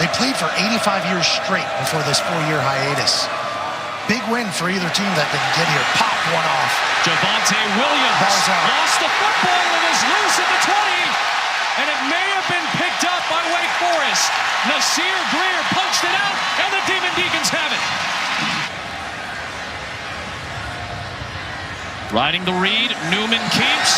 They played for 85 years straight before this 4-year hiatus. Big win for either team that didn't get here. Pop one off. Javonte Williams lost the football and is loose at the 20. And it may have been picked up by Wake Forest. Nasir Greer punched it out, and the Demon Deacons have it. Riding the read, Newman keeps,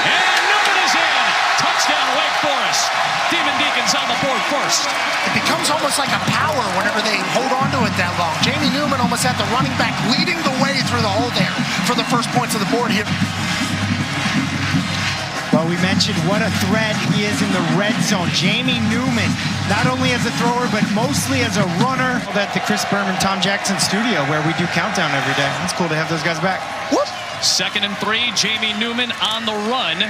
and Newman is in. Touchdown, Wake Forest. Demon Deacons on the board first. It becomes almost like a power whenever they hold on to it that long. Jamie Newman almost had the running back leading the way through the hole there for the first points of the board here. Well, we mentioned what a threat he is in the red zone. Jamie Newman, not only as a thrower, but mostly as a runner. At the Chris Berman, Tom Jackson studio, where we do countdown every day. It's cool to have those guys back. Whoop. 2nd and 3, Jamie Newman on the run.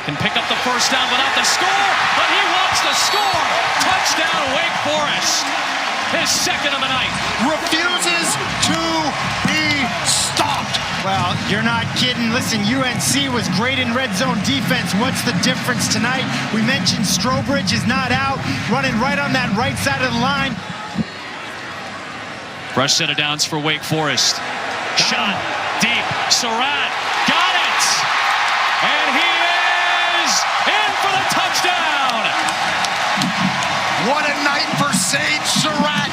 Can pick up the first down without the score, but he wants to score. Touchdown, Wake Forest. His 2nd of the night. Refuses to be stopped. Well, you're not kidding. Listen, UNC was great in red zone defense. What's the difference tonight? We mentioned Strobridge is not out, running right on that right side of the line. Fresh set of downs for Wake Forest. Shot deep. Surratt got it. And he is in for the touchdown. What a night for Sage Surratt.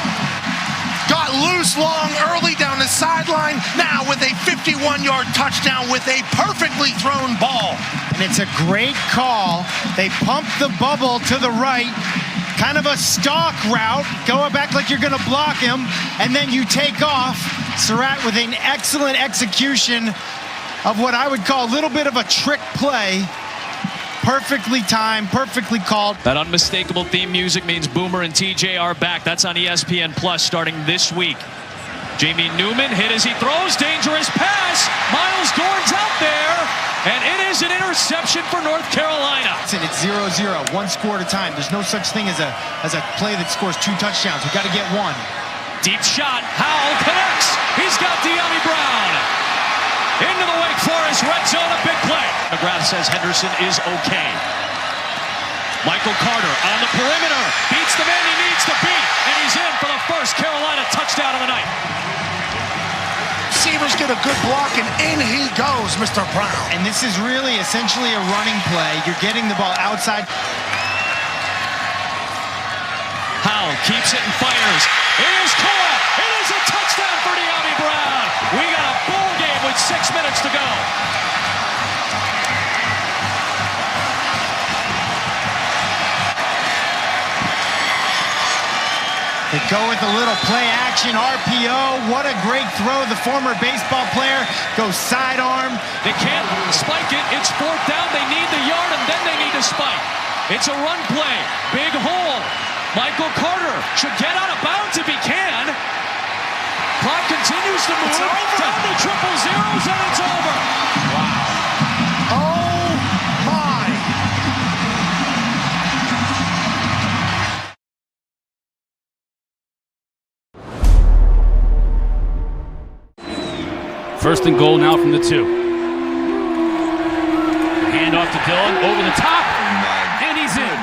Got loose long early down the sideline. Now with a 51-yard touchdown with a perfectly thrown ball. And it's a great call. They pump the bubble to the right. Kind of a stalk route. Go back like you're going to block him. And then you take off. Surratt with an excellent execution of what I would call a little bit of a trick play. Perfectly timed, perfectly called. That unmistakable theme music means Boomer and TJ are back. That's on ESPN Plus starting this week. Jamie Newman hit as he throws. Dangerous pass. Miles Gordon's out there. And it is an interception for North Carolina. It's 0-0, one score at a time. There's no such thing as a play that scores 2 touchdowns. We've got to get one. Deep shot. Howell connects. He's got De'Ami Brown. Into the Wake Forest red zone, a big play. McGrath says Henderson is okay. Michael Carter on the perimeter. Beats the man he needs to beat. And he's in for the first Carolina touchdown of the night. Receivers get a good block, and in he goes, Mr. Brown. And this is really essentially a running play. You're getting the ball outside. Howell keeps it and fires. It is caught. It is a touchdown for De'Ami Brown. We got a ball game with 6 minutes to go. They go with a little play action RPO. What a great throw. The former baseball player goes sidearm. They can't spike it. It's 4th down. They need the yard, and then they need to spike. It's a run play. Big hole. Michael Carter should get out of bounds if he can. Clock continues to move. Down to 000s, and it's over. Wow. Oh, my. First and goal now from the 2. Hand off to Dillon, over the top, and he's in.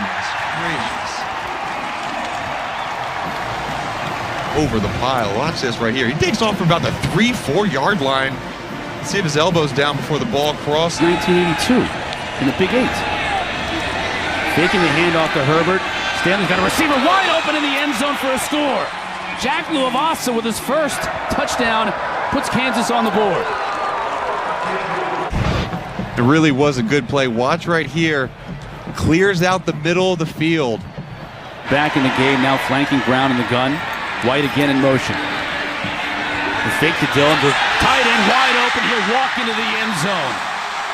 Over the pile. Watch this right here. He takes off from about the 3-4 yard line. See if his elbow's down before the ball crossed. 1982 in the Big 8. Faking the handoff to Herbert. Stanley's got a receiver wide open in the end zone for a score. Jack Luavasa with his first touchdown puts Kansas on the board. It really was a good play. Watch right here. Clears out the middle of the field. Back in the game now, flanking Brown in the gun. White again in motion. The fake to Dillon. Tight end wide open. He'll walk into the end zone.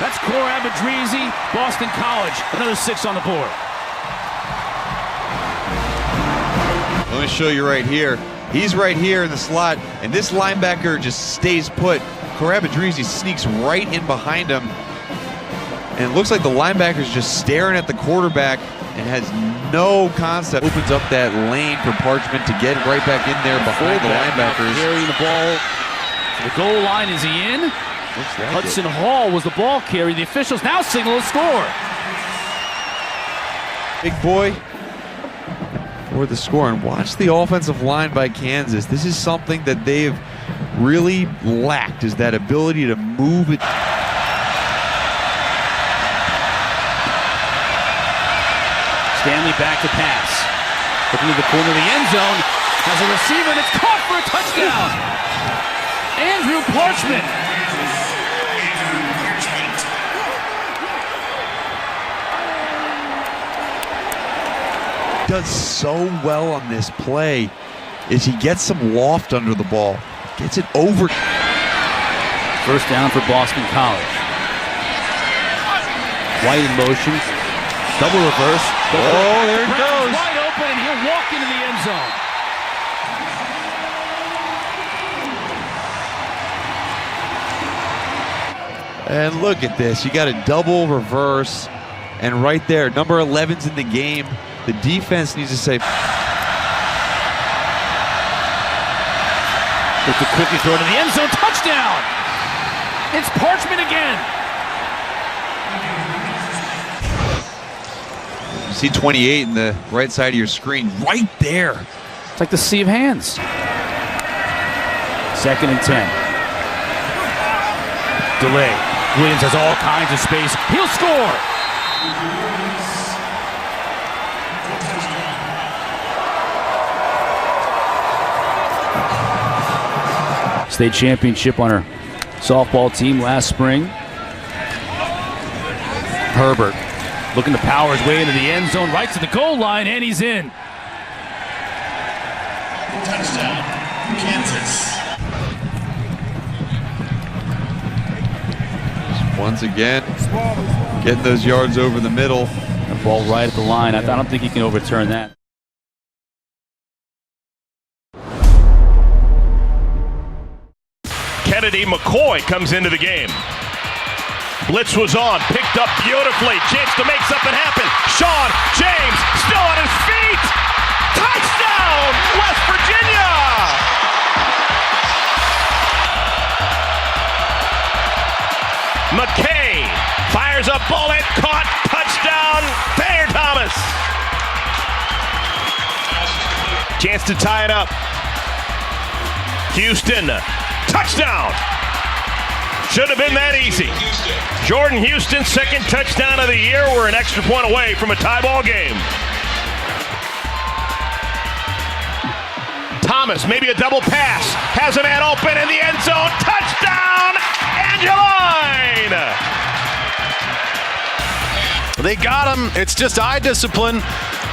That's Cor Abadrizi, Boston College. Another 6 on the board. Let me show you right here. He's right here in the slot, and this linebacker just stays put. Cor Abadrizi sneaks right in behind him. And it looks like the linebacker's just staring at the quarterback and has no concept. Opens up that lane for Parchment to get right back in there before the linebackers. Carrying the ball to the goal line. Is he in? Hudson Hall was the ball carrier. The officials now signal a score. Big boy. for the score. And watch the offensive line by Kansas. This is something that they've really lacked, is that ability to move it. Stanley back to pass. Looking to the corner of the end zone. Has a receiver that's caught for a touchdown. Andrew Parchment. Does so well on this play is he gets some loft under the ball. Gets it over. First down for Boston College. White in motion. Double reverse. Oh, there it goes. Wide open, and he'll walk into the end zone. And look at this. You got a double reverse. And right there, number 11's in the game. The defense needs to say. Look to quickly throw to the end zone. Touchdown! It's Parchment again. You see 28 in the right side of your screen. Right there. It's like the sea of hands. 2nd and 10. Delay. Williams has all kinds of space. He'll score! State championship on her softball team last spring. Herbert looking to power his way into the end zone, right to the goal line, and he's in. Touchdown, Kansas. Once again, getting those yards over the middle. The ball right at the line. I don't think he can overturn that. Kennedy McCoy comes into the game. Blitz was on, picked up beautifully. Chance to make something happen. Sean James still on his feet. Touchdown, West Virginia! McKay fires a bullet, caught, touchdown, Thayer Thomas. Chance to tie it up. Houston, touchdown. Should have been that easy. Jordan Houston, 2nd touchdown of the year. We're an extra point away from a tie ball game. Thomas, maybe a double pass. Has a man open in the end zone. Touchdown, Angeline! They got him. It's just eye discipline.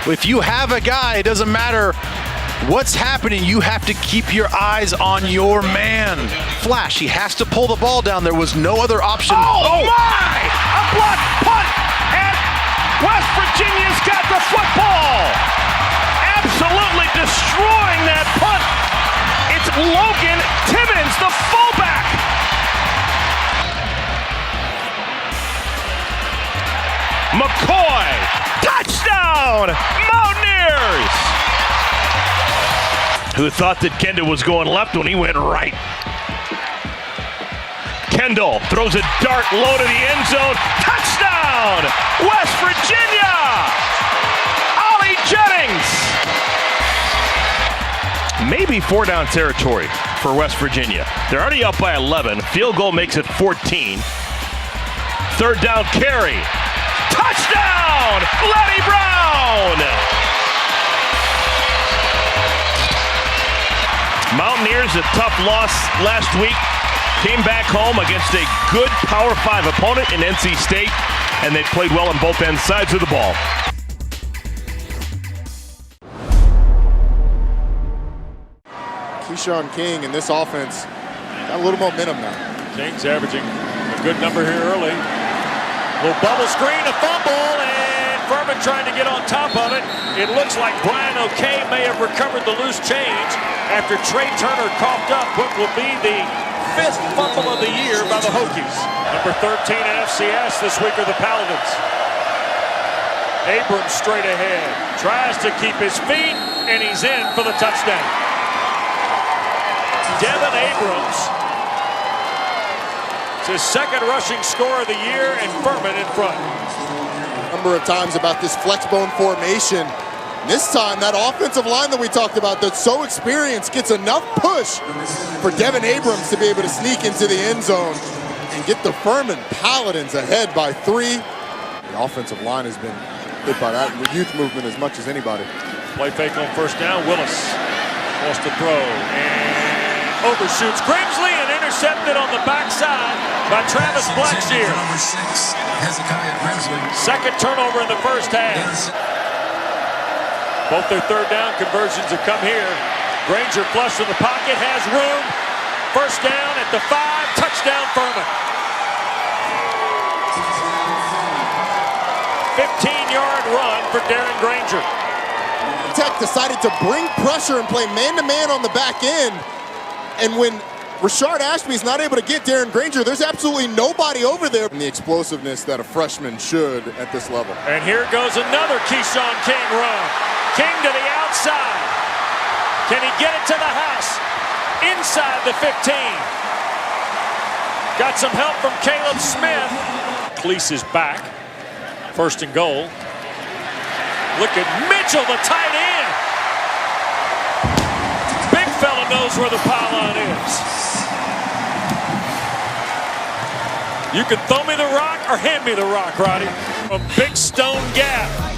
If you have a guy, it doesn't matter what's happening, you have to keep your eyes on your man. Flash, he has to pull the ball down. There was no other option. Oh my! A block punt, and West Virginia's got the football. Absolutely destroying that punt. It's Logan Timmons, the fullback. McCoy, touchdown, Mountaineers. Who thought that Kendall was going left when he went right? Kendall throws a dart low to the end zone. Touchdown! West Virginia! Ollie Jennings! Maybe 4-down territory for West Virginia. They're already up by 11. Field goal makes it 14. 3rd down carry. Touchdown! Lenny Brown! Mountaineers, a tough loss last week, came back home against a good Power 5 opponent in NC State, and they played well on both ends sides of the ball. Keyshawn King and this offense got a little momentum now. King's averaging a good number here early. Little bubble screen, a fumble, and Furman trying to get on top of it. It looks like Brian O'Kay may have recovered the loose change after Trey Turner coughed up what will be the 5th fumble of the year by the Hokies. Number 13 in FCS this week are the Paladins. Abrams straight ahead, tries to keep his feet, and he's in for the touchdown. Devin Abrams, it's his 2nd rushing score of the year, and Furman in front. A number of times about this flex bone formation. This time, that offensive line that we talked about that's so experienced gets enough push for Devin Abrams to be able to sneak into the end zone and get the Furman Paladins ahead by 3. The offensive line has been hit by that youth movement as much as anybody. Play fake on first down. Willis wants to throw and overshoots Grimsley and intercepted on the backside by Travis Blackshear. Number 6, Hezekiah Grimsley. Second turnover in the first half. Both their third down conversions have come here. Granger flush from the pocket, has room. First down at the 5, touchdown Furman. 15-yard run for Darren Granger. Tech decided to bring pressure and play man-to-man on the back end. And when Rashard Ashby's not able to get Darren Granger, there's absolutely nobody over there. And the explosiveness that a freshman should at this level. And here goes another Keyshawn King run. King to the outside. Can he get it to the house? Inside the 15. Got some help from Caleb Smith. Cleese is back. First and goal. Look at Mitchell, the tight end. Big fella knows where the pylon is. You can throw me the rock or hand me the rock, Roddy. From Big Stone Gap.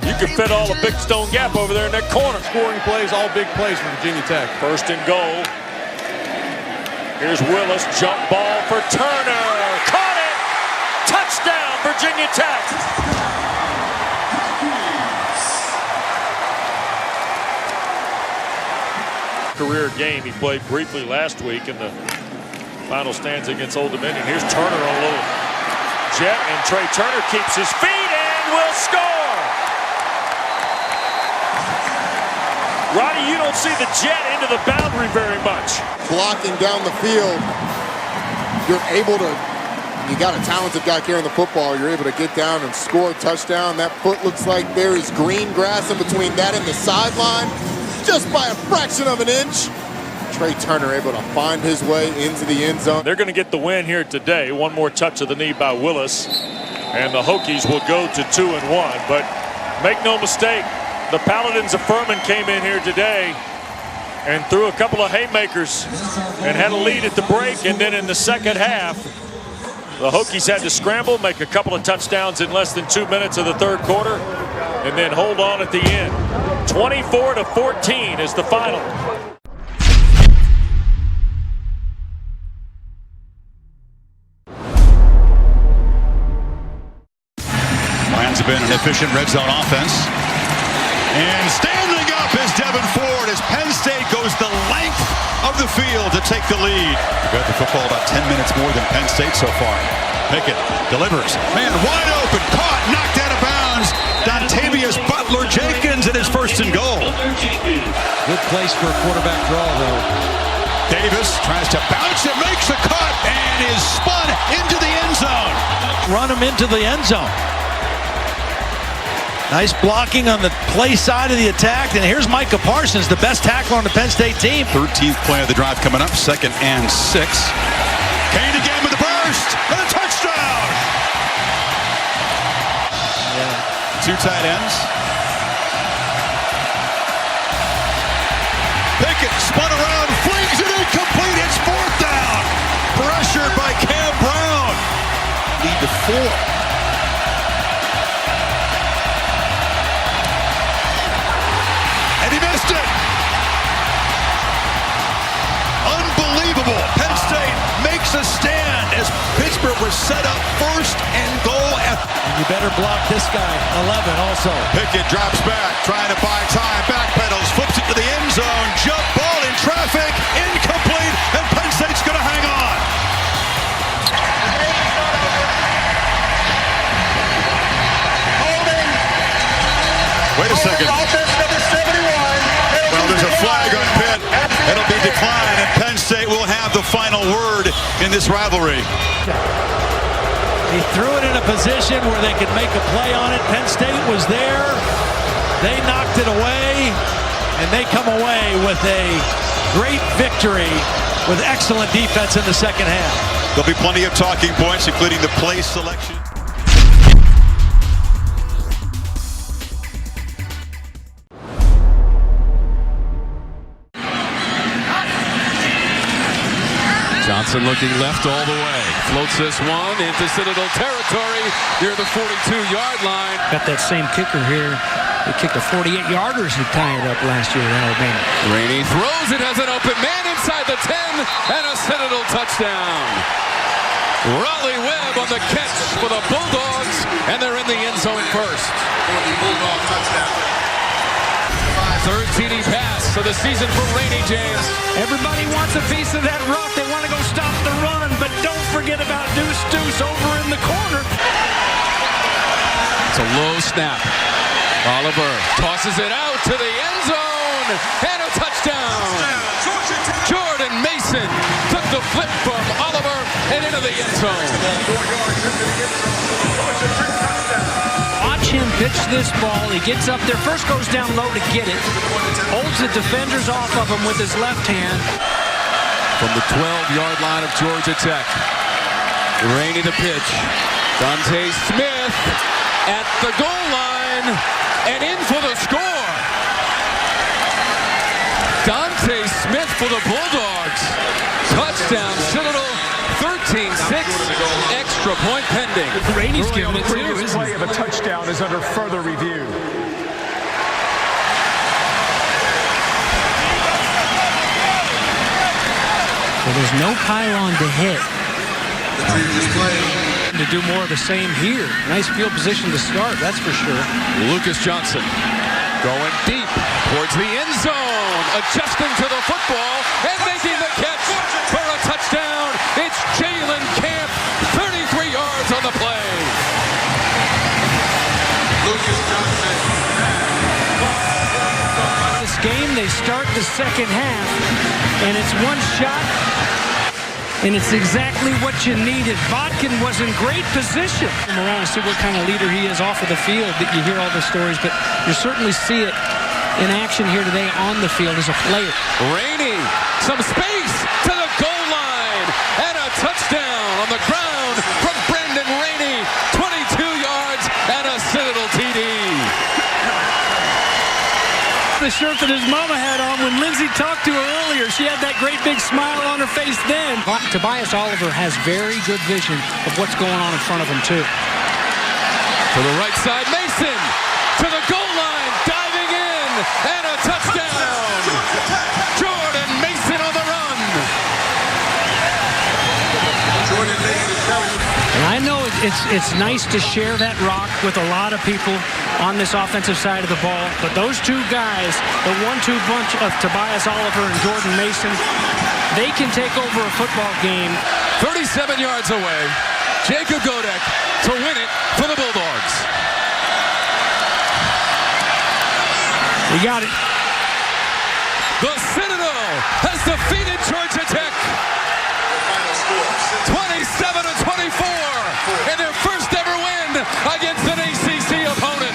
You can fit all the Big Stone Gap over there in that corner. Scoring plays, all big plays for Virginia Tech. First and goal. Here's Willis, jump ball for Turner. Caught it! Touchdown, Virginia Tech. Career game. He played briefly last week in the final stanza against Old Dominion. Here's Turner on a little jet, and Trey Turner keeps his feet and will score. Roddy, you don't see the jet into the boundary very much. Blocking down the field, you're able to, you got a talented guy carrying the football, you're able to get down and score a touchdown. That foot looks like there is green grass in between that and the sideline, just by a fraction of an inch. Trey Turner able to find his way into the end zone. They're going to get the win here today. One more touch of the knee by Willis, and the Hokies will go to 2-1. But make no mistake, the Paladins of Furman came in here today and threw a couple of haymakers and had a lead at the break, and then in the second half, the Hokies had to scramble, make a couple of touchdowns in less than 2 minutes of the third quarter, and then hold on at the end. 24-14 is the final. Lions have been an efficient red zone offense. And standing up is Devin Ford as Penn State goes the length of the field to take the lead. They've got the football about 10 minutes more than Penn State so far. Pickett delivers. Man, wide open. Caught. Knocked out of bounds. Dontavius Butler-Jenkins at his first and goal. Good place for a quarterback draw, though. Davis tries to bounce it, makes a cut, and is spun into the end zone. Run him into the end zone. Nice blocking on the play side of the attack. And here's Micah Parsons, the best tackler on the Penn State team. 13th play of the drive coming up, 2nd and 6. Kane again with the burst and a touchdown. Two tight ends. Pickett spun around, flings it incomplete. It's 4th down. Pressured by Cam Brown. Lead to 4. And he missed it. Unbelievable. Penn State makes a stand as Pittsburgh was set up 1st and goal. You better block this guy. 11 also. Pickett drops back, trying to buy time, backpedals, flips it to the end zone, jump ball in traffic, incomplete, and Penn State's going to hang on. Wait a second. Well, there's a flag on Pitt. It'll be declined, and Penn State will have the final word in this rivalry. He threw it in a position where they could make a play on it. Penn State was there. They knocked it away, and they come away with a great victory with excellent defense in the second half. There'll be plenty of talking points, including the play selection. Clemson looking left all the way. Floats this one into Citadel territory near the 42-yard line. Got that same kicker here. He kicked a 48-yarder as he tied it up last year at Alabama. Rainey throws it as an open man inside the 10 and a Citadel touchdown. Raleigh Webb on the catch for the Bulldogs, and they're in the end zone first. Third TD pass of the season for Rainey, James. Everybody wants a piece of that rock. They want to go stop the run, but don't forget about Deuce over in the corner. It's a low snap. Oliver tosses it out to the end zone, and a touchdown. Jordan Mason took the flip from Oliver and into the end zone. Watch him pitch this ball. He gets up there, first goes down low to get it, holds the defenders off of him with his left hand. From the 12-yard line of Georgia Tech, Rainey the pitch. Dante Smith at the goal line and in for the score. Dante Smith for the Bulldogs. Touchdown, Citadel, 13-6, extra point pending. Rainey's giving it too. The play of a touchdown is under further review. Well, there's no pylon to hit. To do more of the same here. Nice field position to start, that's for sure. Lucas Johnson going deep towards the end zone, adjusting to the football and making the catch for a touchdown. It's Jalen Camp, 33 yards on the play. Lucas Johnson. This game, they start the second half, and it's one shot, and it's exactly what you needed. Bodkin was in great position. Come around and see what kind of leader he is off of the field. That you hear all the stories, but you certainly see it in action here today on the field as a player. Rainey, some space to the goal line, and a touchdown on the ground from Brendan Rainey. 22 yards and a Citadel TD. The shirt that his mama had on when Lindsay talked to her earlier. She had that great big smile on her face then. Tobias Oliver has very good vision of what's going on in front of him, too. To the right side, Mason to the goal line, diving in, and a touchdown. Jordan Mason on the run. And I know it's nice to share that rock with a lot of people on this offensive side of the ball, but those two guys, the 1-2 bunch of Tobias Oliver and Jordan Mason, they can take over a football game. 37 yards away, Jacob Godek to win it for the Bulldogs. We got it. The Citadel has defeated Georgia Tech 27-24 in their first ever win against an ACC opponent.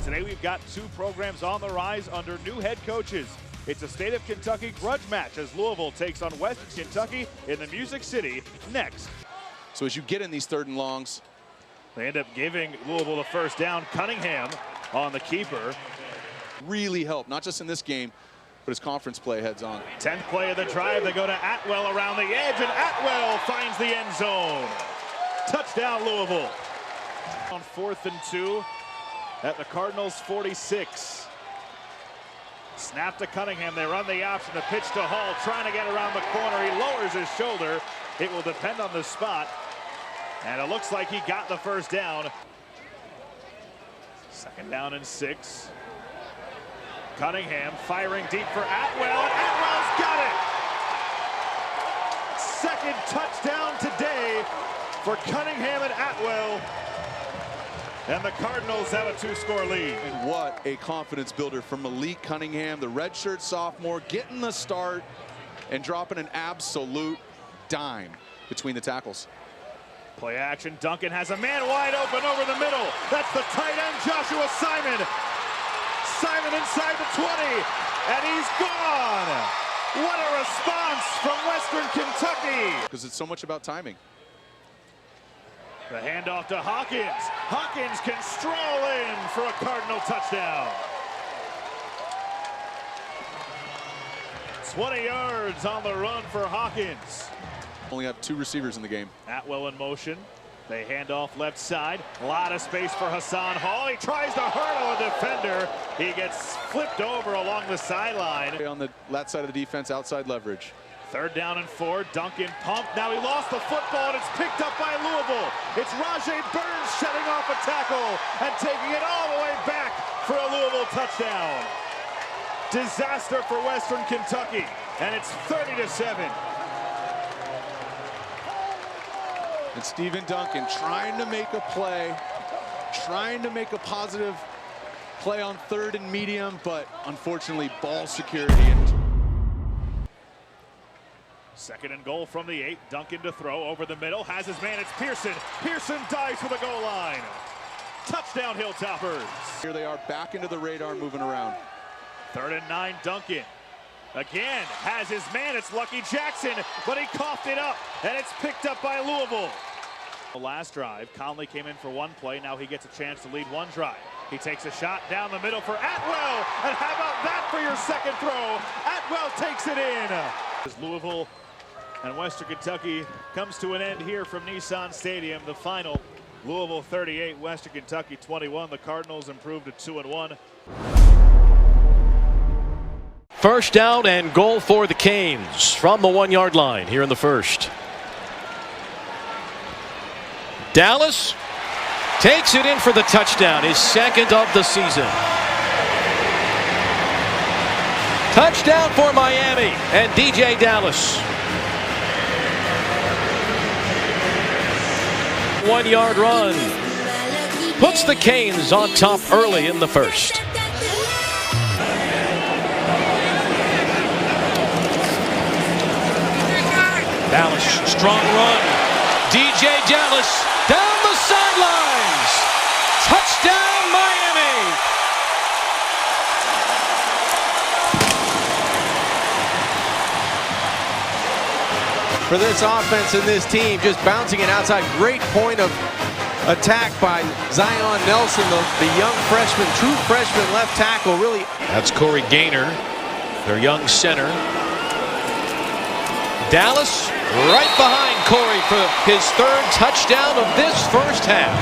Today we've got two programs on the rise under new head coaches. It's a state of Kentucky grudge match as Louisville takes on West Kentucky in the Music City next. So as you get in these third and longs, they end up giving Louisville the first down. Cunningham on the keeper. really help, not just in this game, but his conference play heads on. 10th play of the drive, they go to Atwell around the edge, and Atwell finds the end zone. Touchdown, Louisville. On 4th and 2 at the Cardinals' 46. Snap to Cunningham, they run the option, the pitch to Hall, trying to get around the corner. He lowers his shoulder. It will depend on the spot. And it looks like he got the first down. 2nd down and 6. Cunningham firing deep for Atwell, and Atwell's got it! 2nd touchdown today for Cunningham and Atwell. And the Cardinals have a 2-score lead. And what a confidence builder from Malik Cunningham, the redshirt sophomore, getting the start and dropping an absolute dime between the tackles. Play action, Duncan has a man wide open over the middle. That's the tight end, Joshua Simon. Simon inside the 20, and he's gone. What a response from Western Kentucky. Because it's so much about timing. The handoff to Hawkins. Hawkins can stroll in for a Cardinal touchdown. 20 yards on the run for Hawkins. Only have 2 receivers in the game. Atwell in motion. They hand off left side. A lot of space for Hassan Hall. He tries to hurdle a defender. He gets flipped over along the sideline. On the left side of the defense, outside leverage. 3rd down and 4. Duncan pumped. Now he lost the football, and it's picked up by Louisville. It's Rajay Burns shedding off a tackle and taking it all the way back for a Louisville touchdown. Disaster for Western Kentucky, and it's 30-7. And Stephen Duncan trying to make a play, trying to make a positive play on 3rd and medium, but unfortunately ball security. 2nd and goal from the 8. Duncan to throw over the middle. Has his man. It's Pearson. Pearson dives for the goal line. Touchdown, Hilltoppers. Here they are back into the radar, moving around. 3rd and 9. Duncan again has his man. It's Lucky Jackson, but he coughed it up, and it's picked up by Louisville. The last drive, Conley came in for 1 play. Now he gets a chance to lead 1 drive. He takes a shot down the middle for Atwell, and how about that for your 2nd throw? Atwell takes it in. As Louisville and Western Kentucky comes to an end here from Nissan Stadium. The final, Louisville 38, Western Kentucky 21. The Cardinals improved to 2-1. 1st down and goal for the Canes from the 1-yard line here in the 1st. Dallas takes it in for the touchdown, his 2nd of the season. Touchdown for Miami and DJ Dallas. 1-yard run puts the Canes on top early in the 1st. Dallas, strong run. DJ Dallas down the sidelines. Touchdown, Miami. For this offense and this team, just bouncing it outside. Great point of attack by Zion Nelson, the young freshman, true freshman left tackle. Really. That's Corey Gaynor, their young center. Dallas right behind Corey for his 3rd touchdown of this 1st half.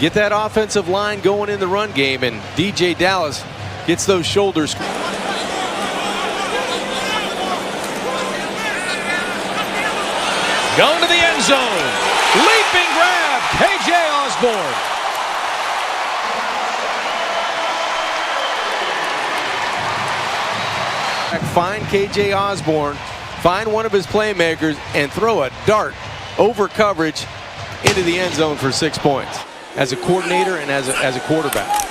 Get that offensive line going in the run game, and DJ Dallas gets those shoulders. Going to the end zone. Leaping grab, KJ Osborne. Find KJ Osborne, find one of his playmakers, and throw a dart over coverage into the end zone for 6 points. As a coordinator and as a quarterback.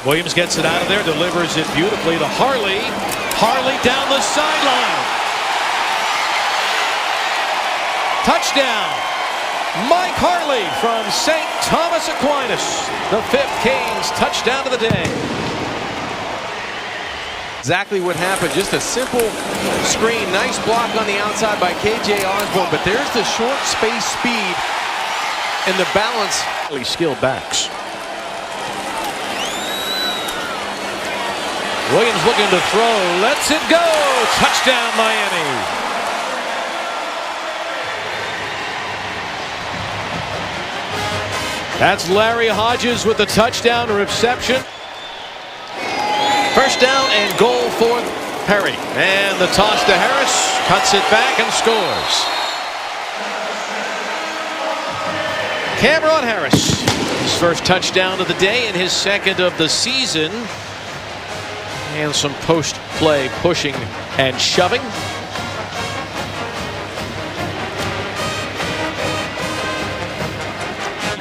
Williams gets it out of there, delivers it beautifully to Harley. Harley down the sideline. Touchdown. Mike Harley from St. Thomas Aquinas. The 5th Canes touchdown of the day. Exactly what happened. Just a simple screen. Nice block on the outside by KJ Osborne, but there's the short space speed and the balance. Really skilled backs. Williams looking to throw. Lets it go. Touchdown, Miami. That's Larry Hodges with the touchdown reception. 1st down and goal for Perry. And the toss to Harris. Cuts it back and scores. Cameron Harris. His 1st touchdown of the day and his 2nd of the season. And some post-play pushing and shoving.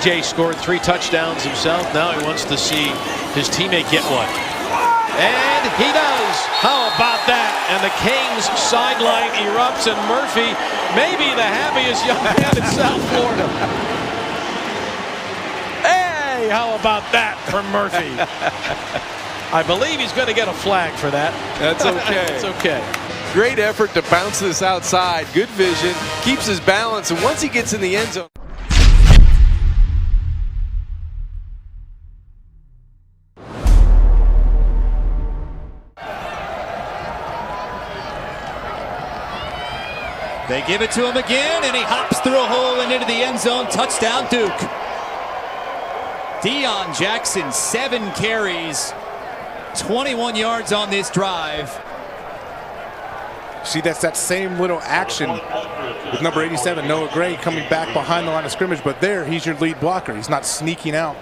Jay scored 3 touchdowns himself. Now he wants to see his teammate get one. And he does. How about that? And the Canes sideline erupts, and Murphy may be the happiest young man in South Florida. Hey, how about that for Murphy? I believe he's going to get a flag for that. That's okay. It's okay. Great effort to bounce this outside. Good vision. Keeps his balance. And once he gets in the end zone. They give it to him again, and he hops through a hole and into the end zone. Touchdown, Duke. Deion Jackson, 7 carries, 21 yards on this drive. See, that's that same little action with number 87, Noah Gray, coming back behind the line of scrimmage, but there, he's your lead blocker. He's not sneaking out.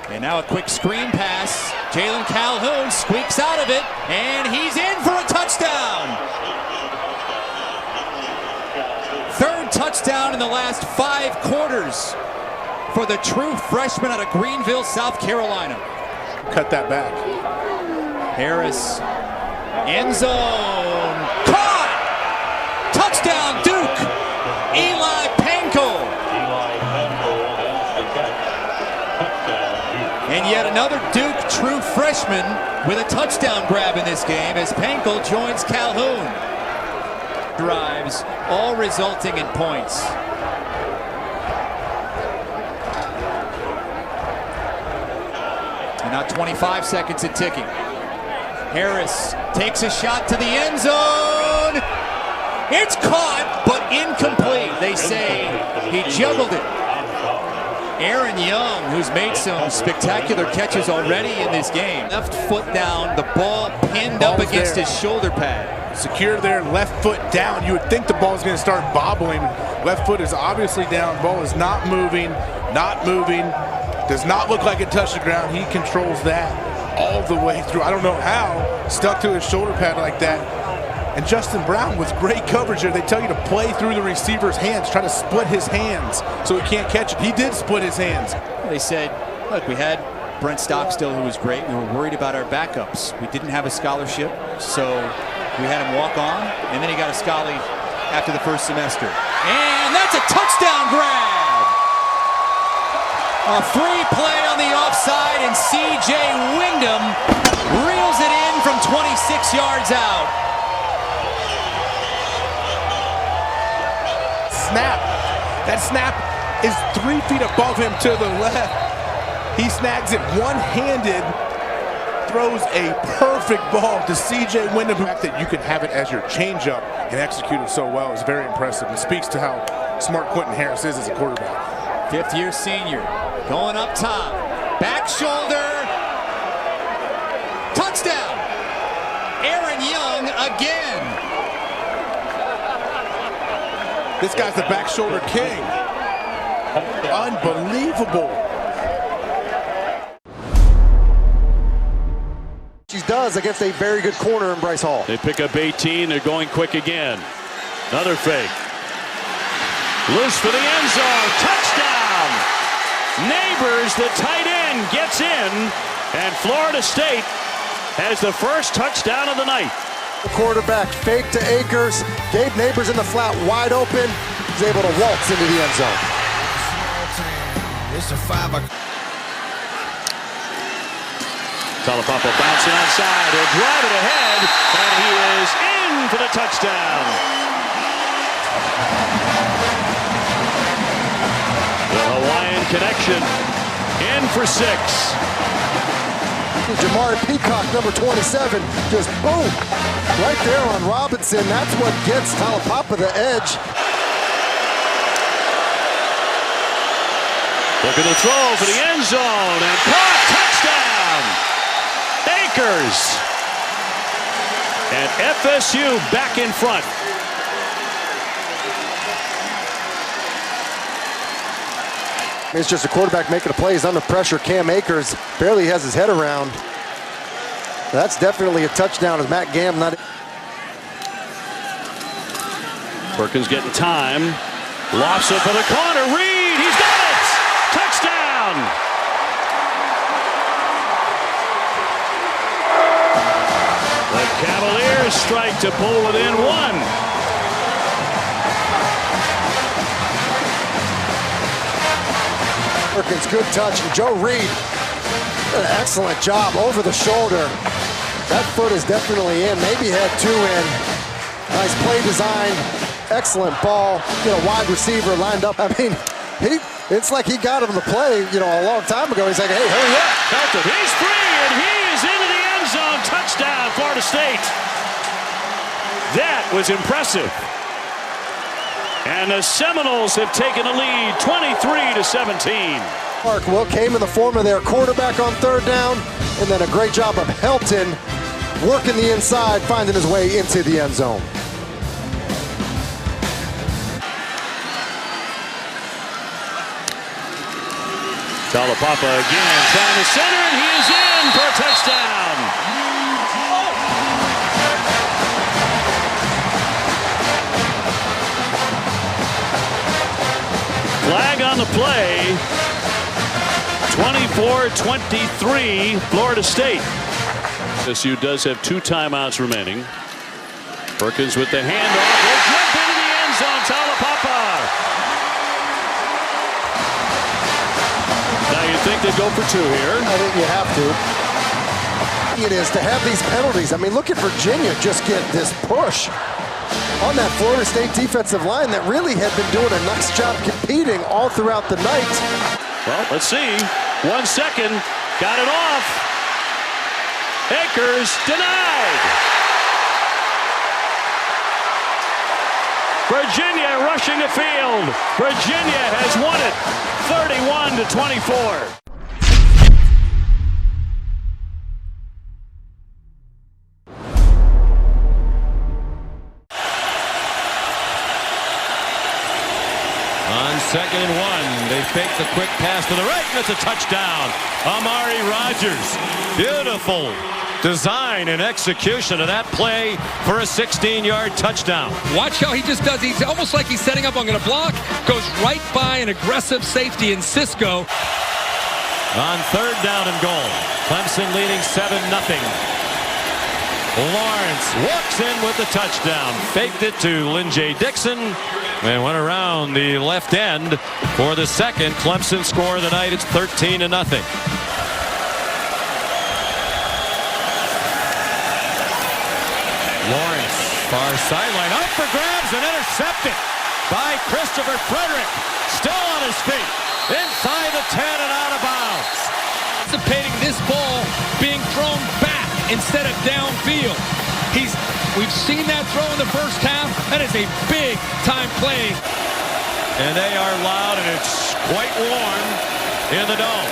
And now a quick screen pass. Jalen Calhoun squeaks out of it, and he's in for a touchdown. 3rd touchdown in the last 5 quarters for the true freshman out of Greenville, South Carolina. Cut that back. Harris, end zone, caught! Touchdown, Duke! Eli Panko. And yet another Duke true freshman with a touchdown grab in this game as Panko joins Calhoun. Drives, all resulting in points. And now 25 seconds and ticking. Harris takes a shot to the end zone. It's caught, but incomplete. They say he juggled it. Aaron Young, who's made some spectacular catches already in this game. Left foot down, the ball pinned up against his shoulder pad. Secure there, left foot down. You would think the ball's going to start bobbling. Left foot is obviously down. Ball is not moving, Does not look like it touched the ground. He controls that all the way through. I don't know how. Stuck to his shoulder pad like that. And Justin Brown with great coverage there. They tell you to play through the receiver's hands. Try to split his hands so he can't catch it. He did split his hands. They said, look, we had Brent Stockstill, who was great. We were worried about our backups. We didn't have a scholarship, so we had him walk on, and then he got a scholarly after the first semester. And that's a touchdown grab! A free play on the offside, and C.J. Wyndham reels it in from 26 yards out. Snap. That snap is 3 feet above him to the left. He snags it one-handed, throws a perfect ball to C.J. Wyndham. The fact that you can have it as your changeup and execute it so well is very impressive. It speaks to how smart Quentin Harris is as a quarterback. 5th-year senior going up top. Back shoulder. Touchdown. Aaron Young again. This guy's the back shoulder king. Unbelievable. She does against a very good corner in Bryce Hall. They pick up 18. They're going quick again. Another fake. Loose for the end zone. Touchdown. Neighbors, the tight end, gets in. And Florida State has the first touchdown of the night. The quarterback fake to Akers. Gabe Neighbors in the flat wide open. He's able to waltz into the end zone. It's a 5 o'clock. Talapapa bouncing outside. He'll drive it ahead, and he is in for the touchdown. The Hawaiian connection in for 6. Jamari Peacock, number 27, just boom, right there on Robinson. That's what gets Talapapa the edge. Looking to throw for the end zone, and caught, touchdown! Akers. And FSU back in front. It's just a quarterback making a play. He's under pressure. Cam Akers barely has his head around. That's definitely a touchdown as Matt Gamm not. Perkins getting time. Lofts it for the corner. Reed, he's got it! Touchdown! The Cavaliers strike to pull within 1. Perkins, good touch, and Joe Reed An excellent job over the shoulder. That foot is definitely in, maybe had two in. Nice play design, excellent ball. Wide receiver lined up. I mean, it's like he got him the play, a long time ago. He's like, hey, hurry up. He's free, and he is into the end zone. Touchdown, Florida State. That was impressive. And the Seminoles have taken a lead, 23-17. Mark Will came in the form of their quarterback on third down, and then a great job of Helton working the inside, finding his way into the end zone. Talapapa again, trying to center, and he is in for a touchdown. Flag on the play. 24-23, Florida State. SU does have 2 timeouts remaining. Perkins with the handoff. Will jump into the end zone. Talapapa. Now you think they go for 2 here? I think you have to. It is to have these penalties. I mean, look at Virginia just get this push on that Florida State defensive line that really had been doing a nice job competing all throughout the night. Well, let's see. 1 second. Got it off. Akers denied. Virginia rushing the field. Virginia has won it 31-24. On 2nd and 1, they fake the quick pass to the right, and it's a touchdown. Amari Rodgers. Beautiful design and execution of that play for a 16-yard touchdown. Watch how he just does. He's almost like he's setting up. I'm going to block. Goes right by an aggressive safety in Cisco. On 3rd down and goal, Clemson leading 7-0. Lawrence walks in with the touchdown. Faked it to Lynn J. Dixon and went around the left end for the second Clemson score of the night. It's 13-0. Lawrence, far sideline, up for grabs and intercepted by Christopher Frederick. Still on his feet, inside the 10 and out of bounds. Anticipating this ball being thrown back instead of downfield. We've seen that throw in the first half. That is a big time play. And they are loud, and it's quite warm in the dome.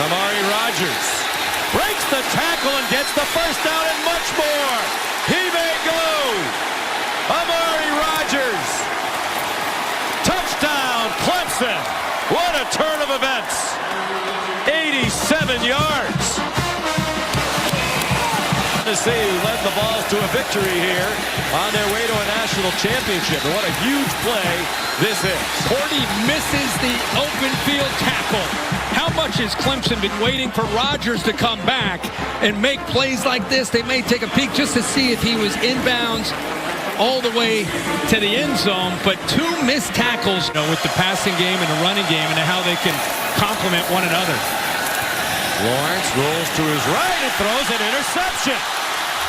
Amari Rodgers breaks the tackle and gets the first down and much more. He may go. Amari Rodgers. Touchdown, Clemson. What a turn of events. 87 yards. Tennessee led the Vols to a victory here on their way to a national championship. And what a huge play this is. Porty misses the open field tackle. How much has Clemson been waiting for Rodgers to come back and make plays like this? They may take a peek just to see if he was inbounds all the way to the end zone, but 2 missed tackles with the passing game and the running game and how they can complement one another. Lawrence rolls to his right and throws an interception.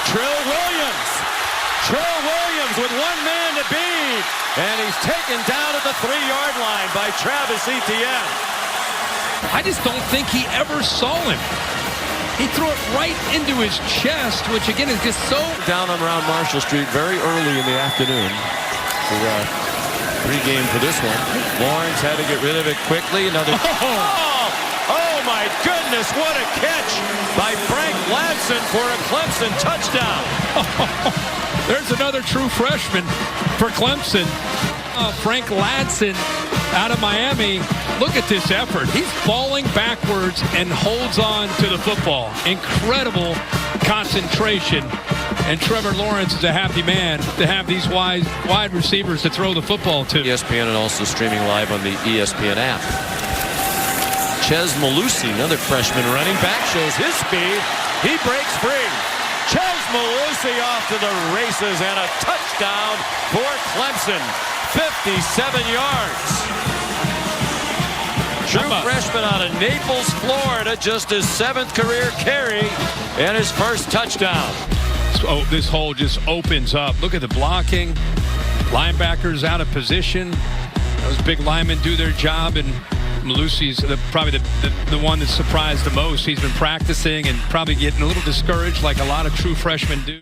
Trill Williams with 1 man to beat, and he's taken down at the 3-yard line by Travis Etienne. I just don't think he ever saw him. He threw it right into his chest, which again is just so... Down on around Marshall Street very early in the afternoon. Pre-game for this one. Lawrence had to get rid of it quickly. Another... Oh my goodness, what a catch by Frank Ladson for a Clemson touchdown. There's another true freshman for Clemson. Frank Ladson out of Miami. Look at this effort. He's falling backwards and holds on to the football. Incredible concentration. And Trevor Lawrence is a happy man to have these wide receivers to throw the football to. ESPN and also streaming live on the ESPN app. Chez Malusi, another freshman running back, shows his speed. He breaks free. Chez Malusi off to the races and a touchdown for Clemson. 57 yards. True freshman out of Naples, Florida, just his 7th career carry and his first touchdown. Oh, this hole just opens up. Look at the blocking. Linebackers out of position. Those big linemen do their job, and Malusi's probably the one that surprised the most. He's been practicing and probably getting a little discouraged like a lot of true freshmen do.